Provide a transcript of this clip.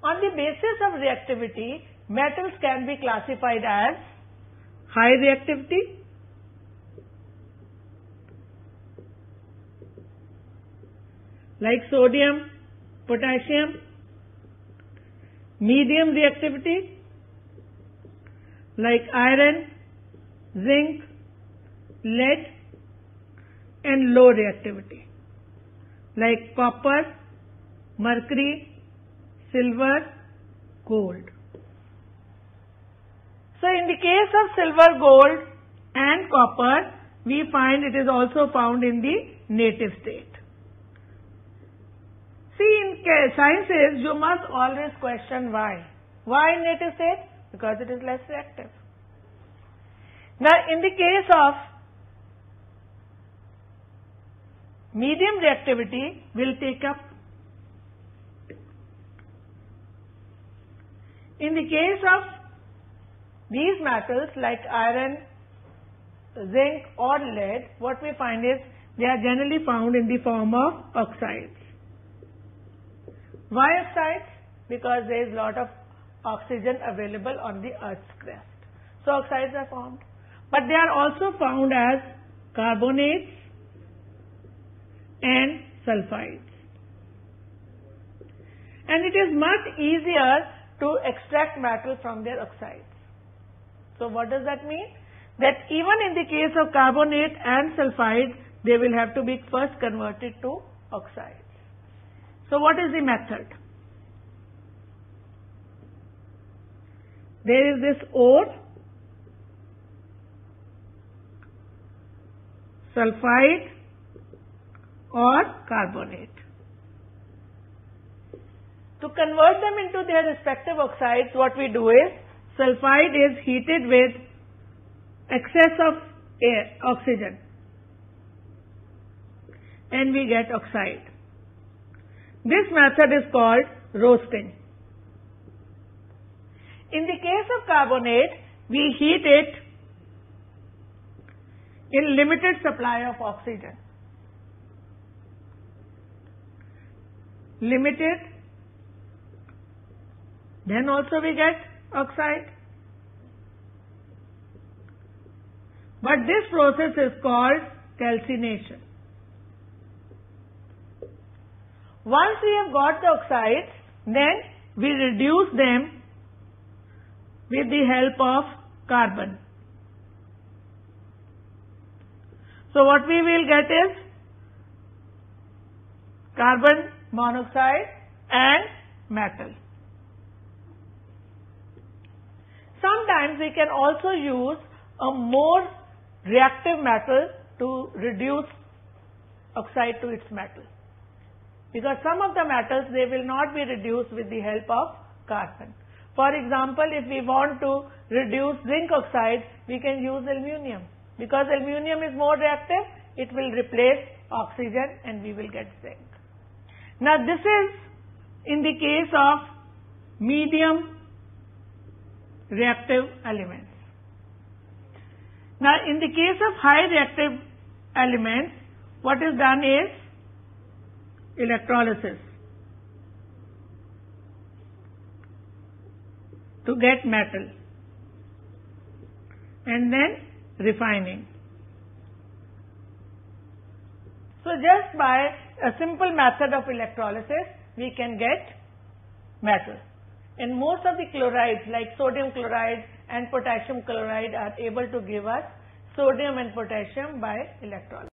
On the basis of reactivity, metals can be classified as high reactivity, like sodium, potassium, medium reactivity, like iron, zinc, lead, and low reactivity, like copper, mercury, silver, gold. So in the case of silver, gold and copper, we find it is also found in the native state. See, in sciences, you must always question why. Why in native state? Because it is less reactive. Now, in the case of medium reactivity, we'll take up. In the case of these metals like iron, zinc or lead, what we find is they are generally found in the form of oxides. Why oxides? Because there is a lot of oxygen available on the Earth's crust. So oxides are formed. But they are also found as carbonates and sulfides. And it is much easier to extract metal from their oxides. So what does that mean? That even in the case of carbonate and sulfide, they will have to be first converted to oxides. So what is the method? There is this ore, sulfide or carbonate. To convert them into their respective oxides, what we do is, sulfide is heated with excess of air, oxygen, and we get oxide. This method is called roasting. In the case of carbonate, we heat it in limited supply of oxygen. Limited, then also we get oxide. But this process is called calcination. Once we have got the oxides, then we reduce them with the help of carbon. So what we will get is carbon monoxide and metal. Sometimes we can also use a more reactive metal to reduce oxide to its metal. Because some of the metals, they will not be reduced with the help of carbon. For example, if we want to reduce zinc oxide, we can use aluminium. Because aluminium is more reactive, it will replace oxygen and we will get zinc. Now this is in the case of medium reactive elements. Now in the case of high reactive elements, what is done is electrolysis to get metal and then refining. So just by a simple method of electrolysis, we can get metal. And most of the chlorides like sodium chloride and potassium chloride are able to give us sodium and potassium by electrolysis.